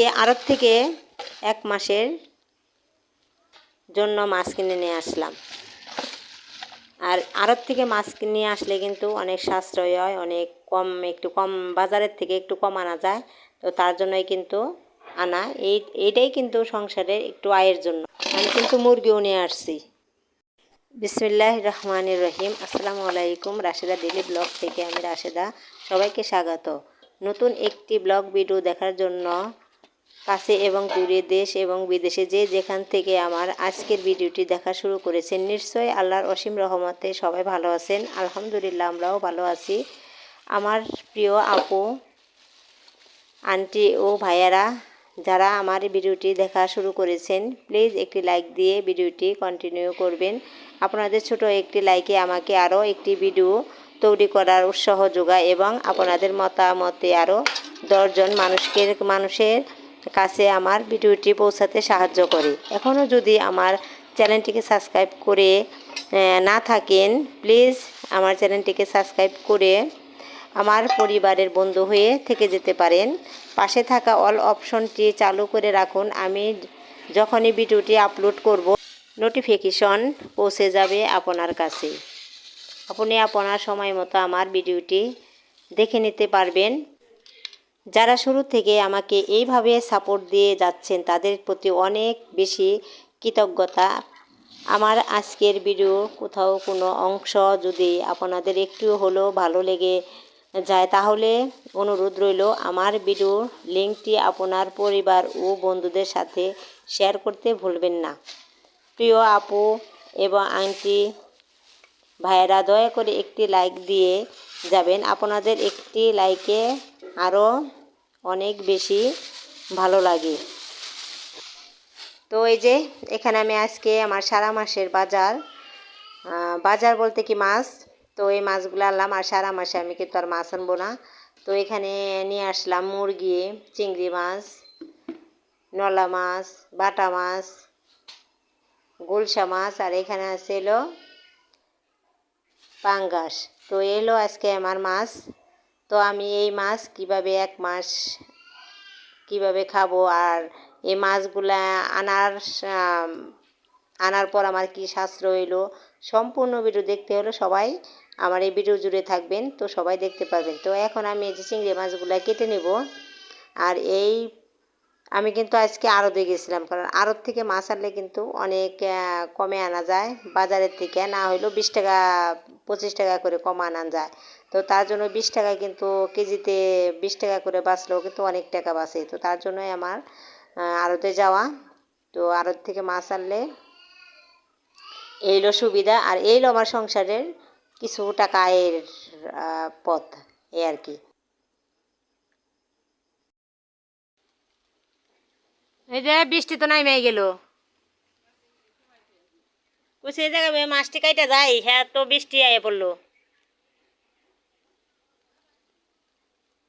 আজকে আড়ত থেকে 1 মাসের জন্য মাছ কিনে নিয়ে আসলাম। আর আড়ত থেকে মাছ নিয়ে আসলে কিন্তু অনেক সাশ্রয় হয়, অনেক কম, একটু কম, বাজারের থেকে একটু কম আনা যায়। তো তার জন্যই কিন্তু আনা, এইটাই কিন্তু সংসারের একটু আয়ের জন্য। আমি কিন্তু মুরগিও নিয়ে আসছি। বিসমিল্লাহির রহমানির রহিম। আসসালামু আলাইকুম। রাশেদা ডেলি ব্লগ থেকে আমি রাশেদা সবাইকে স্বাগত। নতুন একটি ব্লগ ভিডিও দেখার জন্য কাছে এবং দূরে, দেশ এবং বিদেশে যে যেখান থেকে আমার আজকের ভিডিওটি দেখা শুরু করেছেন, নিশ্চয়ই আল্লাহর অসীম রহমতে সবাই ভালো আছেন। আলহামদুলিল্লাহ, আমরাও ভালো আছি। আমার প্রিয় আপু, আন্টি ও ভাইয়ারা যারা আমার ভিডিওটি দেখা শুরু করেছেন, প্লিজ একটি লাইক দিয়ে ভিডিওটি কন্টিনিউ করবেন। আপনাদের ছোট একটি লাইকে আমাকে আরও একটি ভিডিও তৈরি করার উৎসাহ যোগায় এবং আপনাদের মতামতে আরও 10 জন মানুষের কাছে আমার ভিডিওটি পৌঁছাতে সাহায্য করে। এখনও যদি আমার চ্যানেলটিকে সাবস্ক্রাইব করে না থাকেন, প্লিজ আমার চ্যানেলটিকে সাবস্ক্রাইব করে আমার পরিবারের বন্ধু হয়ে থেকে যেতে পারেন। পাশে থাকা অল অপশনটি চালু করে রাখুন। আমি যখনই ভিডিওটি আপলোড করব, নোটিফিকেশন পৌঁছে যাবে আপনার কাছে। আপনি আপনার সময় মতো আমার ভিডিওটি দেখে নিতে পারবেন। যারা শুরু থেকে আমাকে এইভাবে সাপোর্ট দিয়ে যাচ্ছেন, তাদের প্রতি অনেক বেশি কৃতজ্ঞতা। আমার আজকের ভিডিও কোথাও কোনো অংশ যদি আপনাদের একটু হলেও ভালো লেগে যায়, তাহলে অনুরোধ রইল আমার ভিডিও লিঙ্কটি আপনার পরিবার ও বন্ধুদের সাথে শেয়ার করতে ভুলবেন না। প্রিয় আপু এবং আন্টি ভাইয়েরা, দয়া করে একটি লাইক দিয়ে যাবেন। আপনাদের একটি লাইকে আরও অনেক বেশি ভালো লাগে। তো এই যে এখানে আমি আজকে আমার সারা মাসের বাজার বলতে কি মাছ, তো এই মাছগুলো আনলাম। আর সারা মাসে আমি কিন্তু আর মাছ আনবো না। তো এখানে নিয়ে আসলাম মুরগি, চিংড়ি মাছ, নলা মাছ, বাটা মাছ, গুলশা মাছ, আর এখানে আছে এলো পাঙ্গাস। তো এলো আজকে আমার মাছ। তো আমি এই মাছ কিভাবে 1 মাস কিভাবে খাবো, আর এই মাছগুলা আনার পর আমার কি সাশ্রয় হইলো, সম্পূর্ণ ভিডিও দেখতে হলে সবাই আমার এই ভিডিও জুড়ে থাকবেন, তো সবাই দেখতে পারবেন। তো এখন আমি এই যে চিংড়ি মাছগুলো কেটে নেব। আর আমি কিন্তু আজকে আড়তে গেছিলাম, কারণ আড়ত থেকে মাছ আনলে কিন্তু অনেক কমে আনা যায় বাজারের থেকে, না হইলেও 20 টাকা 25 টাকা করে কম আনা যায়। তো তার জন্য 20 টাকা কিন্তু কেজিতে 20 টাকা করে বাঁচলেও কিন্তু অনেক টাকা বাঁচে। তো তার জন্যই আমার আড়তে যাওয়া। তো আড়ত থেকে মাছ আনলে এইলো সুবিধা, আর এইলো আমার সংসারের কিছু টাকা আয়ের পথ, এই আর কি। এই যে বৃষ্টি তো নাইমে গেল, সেই জায়গায় মাছটি কাইটা যায়, হ্যাঁ তো বৃষ্টি আয়ে পড়লো।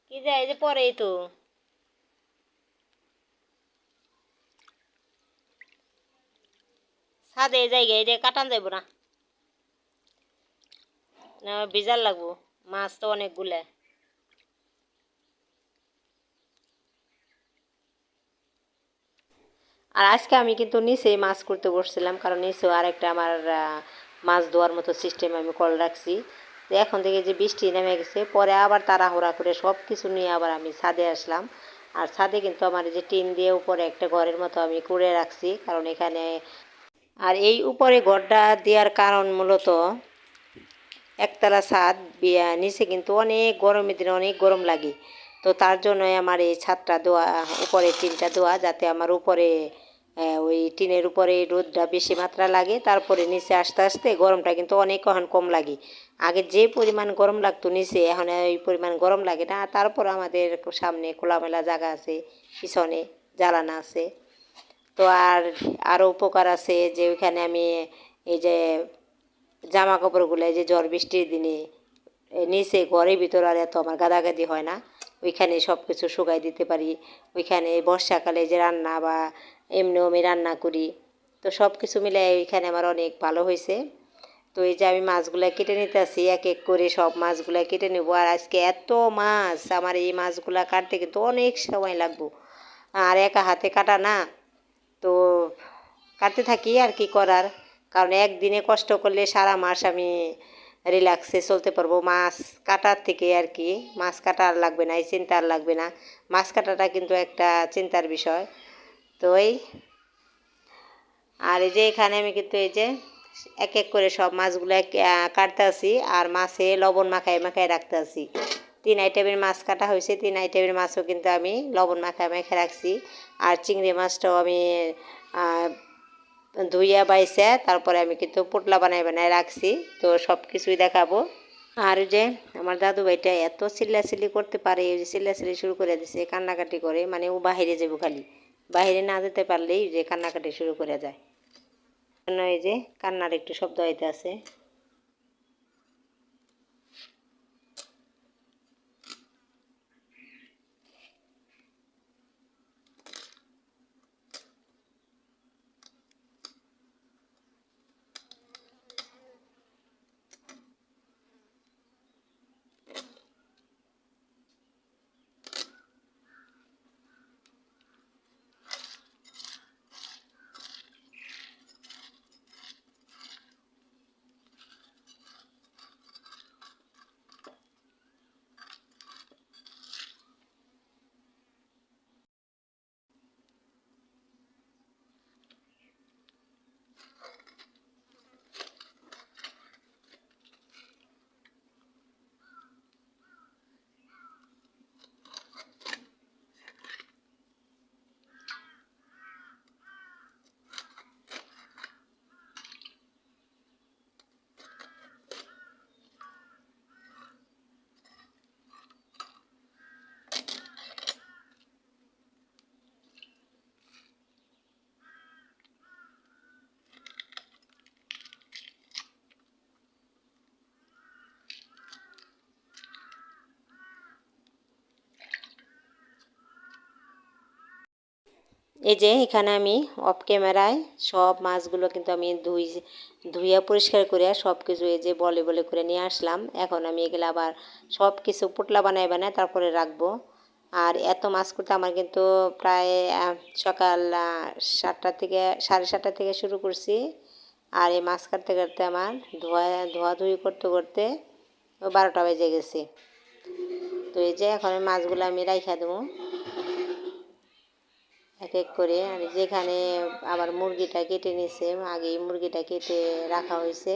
কি যায়, এই যে পরেই তো ছাদে জায়গা, এটা কাটান যাইব না, ভিজার লাগবো। মাছ তো অনেকগুলা। আর আজকে আমি কিন্তু নিচেই মাছ করতে বসছিলাম, কারণ নিচেও আরেকটা আমার মাছ ধোয়ার মতো সিস্টেম আমি করে রাখছি। তো এখন থেকে যে বৃষ্টি নেমে গেছে, পরে আবার তাড়াহুড়া করে সব কিছু নিয়ে আবার আমি ছাদে আসলাম। আর ছাদে কিন্তু আমার যে টিন দিয়ে উপরে একটা ঘরের মতো আমি করে রাখছি, কারণ এখানে আর এই উপরে ঘরটা দেওয়ার কারণ মূলত একতলা ছাদ, নিচে কিন্তু অনেক গরমের দিনে অনেক গরম লাগে। তো তার জন্যই আমার এই ছাদটা দেওয়া, উপরে টিনটা দেওয়া, যাতে আমার উপরে ওই টিনের উপরে রোদটা বেশি মাত্রা লাগে, তারপরে নিচে আস্তে আস্তে গরমটা কিন্তু অনেক কম লাগে। আগে যে পরিমাণ গরম লাগতো নিচে, এখন ওই পরিমাণ গরম লাগে না। তারপর আমাদের সামনে খোলামেলা জায়গা আছে, পিছনে জ্বালানা আছে। তো আরও উপকার আছে যে ওইখানে আমি এই যে জামা কাপড়গুলো যে ঝড় বৃষ্টির দিনে নিচে ঘরের ভিতর আর এত আমার গাদাগাদি হয় না, ওইখানে সব কিছু শুকাই দিতে পারি। ওইখানে বর্ষাকালে যে রান্না বা এমনিও আমি রান্না করি, তো সব কিছু মিলে ওইখানে আমার অনেক ভালো হয়েছে। তো এই যে আমি মাছগুলো কেটে নিতে আসি, এক এক করে সব মাছগুলো কেটে নেবো। আর আজকে এত মাছ, আমার এই মাছগুলো কাটতে কিন্তু অনেক সময় লাগবো। আর একা হাতে কাটা না, তো কাটতে থাকি আর কি করার। কারণ একদিনে কষ্ট করলে সারা মাস আমি রিল্যাক্সে চলতে পারবো। মাছ কাটার থেকে আর কি, মাছ কাটা আর লাগবে না, এই চিন্তা আর লাগবে না। মাছ কাটাটা কিন্তু একটা চিন্তার বিষয়। তো আর এই যে এখানে আমি কিন্তু এই যে এক এক করে সব মাছগুলো কাটতে আসি, আর মাছে লবণ মাখায় মাখায় রাখতে আসি। 3 আইটেমের মাছ কাটা হয়েছে, 3 আইটেমের মাছও কিন্তু আমি লবণ মাখায় মাখায় রাখছি। আর চিংড়ি মাছটাও আমি ধুইয়া বাইছে তারপরে আমি কিন্তু পোটলা বানায় বানায় রাখছি। তো সব কিছুই দেখাবো। আর যে আমার দাদু ভাইটা এত চিল্লাচিল্লি করতে পারে, ওই যে চিল্লাচিল্লি শুরু করে দিছে, কান্নাকাটি করে, মানে ও বাহিরে যাবো খালি, বাহিরে না যেতে পারলেই যে কান্নাকাটি শুরু করে যায়। এই যে কান্নার একটু শব্দ হইতে আছে। এই যে এখানে আমি অফ ক্যামেরায় সব মাছগুলো কিন্তু আমি ধুইয়া পরিষ্কার করে সব কিছু এই যে বলে বলে করে নিয়ে আসলাম। এখন আমি এগুলো আবার সব কিছু পোটলা বানায় বানায় তারপরে রাখবো। আর এত মাছ করতে আমার কিন্তু প্রায় সকাল 7টা থেকে 7:30 থেকে শুরু করছি। আর এই মাছ কাটতে কাটতে আমার ধোয়াধুয়ি করতে করতে 12টা বেজে গেছে। তো এই যে এখন মাছগুলো আমি রাইখা দেবো এক এক করে। আর যেখানে আবার মুরগিটা কেটে নিছে, আগেই মুরগিটা কেটে রাখা হয়েছে।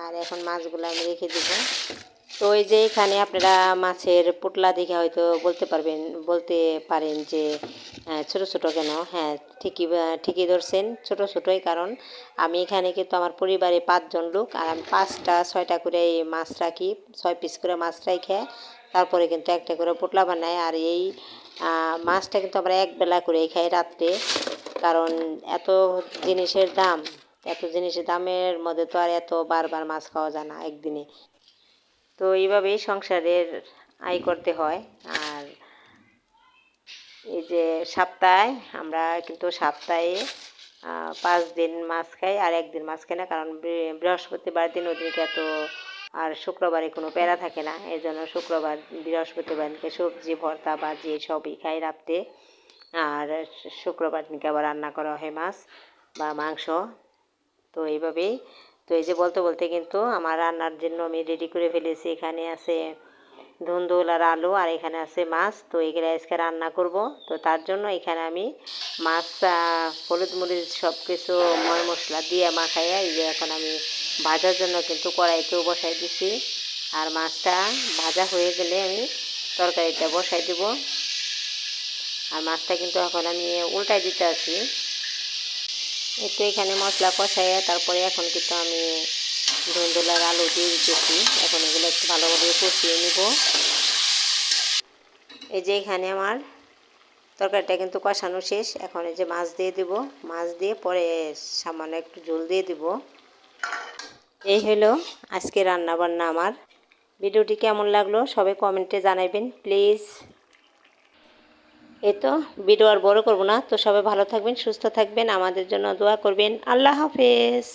আর এখন মাছগুলো আমি রেখে দেবো। তো এই যে এখানে আপনারা মাছের পোটলা দেখে হয়তো বলতে পারেন যে ছোট ছোট কেন। হ্যাঁ, ঠিকই ধরছেন, ছোট ছোটই। কারণ আমি এখানে কিন্তু আমার পরিবারে 5 জন লোক, আর আমি 5টা 6টা করে মাছ রাখি, 6 পিস করে মাছ রাখে তারপরে কিন্তু একটা করে পোটলা বানাই। আর এই মাছটা কিন্তু আমরা একবেলা করেই খাই রাত্রে। কারণ এত জিনিসের দামের মধ্যে তো আর এত বারবার মাছ খাওয়া যায় না একদিনে। তো এইভাবেই সংসারের আয় করতে হয়। আর এই যে আমরা কিন্তু সপ্তাহে 5 দিন মাছ খাই, আর একদিন মাছ খাই না। কারণ বৃহস্পতিবার দিন ওদিনকে এত, আর শুক্রবারে কোনো প্যারা থাকে না, এই জন্য শুক্রবার বৃহস্পতিবার দিনকে সবজি ভর্তা ভাজি সবই খাই রাত্রে। আর শুক্রবার দিনকে আবার রান্না করা হয় মাছ বা মাংস। তো এইভাবেই। তো এই যে বলতে বলতে কিন্তু আমার রান্নার জন্য আমি রেডি করে ফেলেছি। এখানে আছে ধুন্দুল আর আলু, আর এখানে আছে মাছ। তো এগুলো আজকে রান্না করব। তো তার জন্য এখানে আমি মাছ হলুদ মরিচ সব কিছু ময় মশলা দিয়ে মাখাইয়া এই যে এখন আমি ভাজার জন্য কিন্তু কড়াইতেও বসাই দিছি। আর মাছটা ভাজা হয়ে গেলে আমি তরকারিটা বসাই দেব। আর মাছটা কিন্তু এখন আমি উল্টাই দিতে আছি। একটু এখানে মশলা কষাইয়া তারপরে এখন কিন্তু আমি ধুন্দুল আর আলু দিয়ে দিতেছি। এখন এগুলো একটু ভালোভাবে কষিয়ে নিব। এই যে এখানে আমার তরকারিটা কিন্তু কষানো শেষ। এখন এই যে মাছ দিয়ে দিব, মাছ দিয়ে পরে সামান্য একটু ঝোল দিয়ে দিব। এই হলো আজকে রান্না বান্না আমার। ভিডিওটি কেমন লাগলো সবাই কমেন্টে জানাবেন প্লিজ। এই তো ভিডিও আর বড় করব না। তো সবাই ভালো থাকবেন, সুস্থ থাকবেন, আমাদের জন্য দোয়া করবেন। আল্লাহ হাফেজ।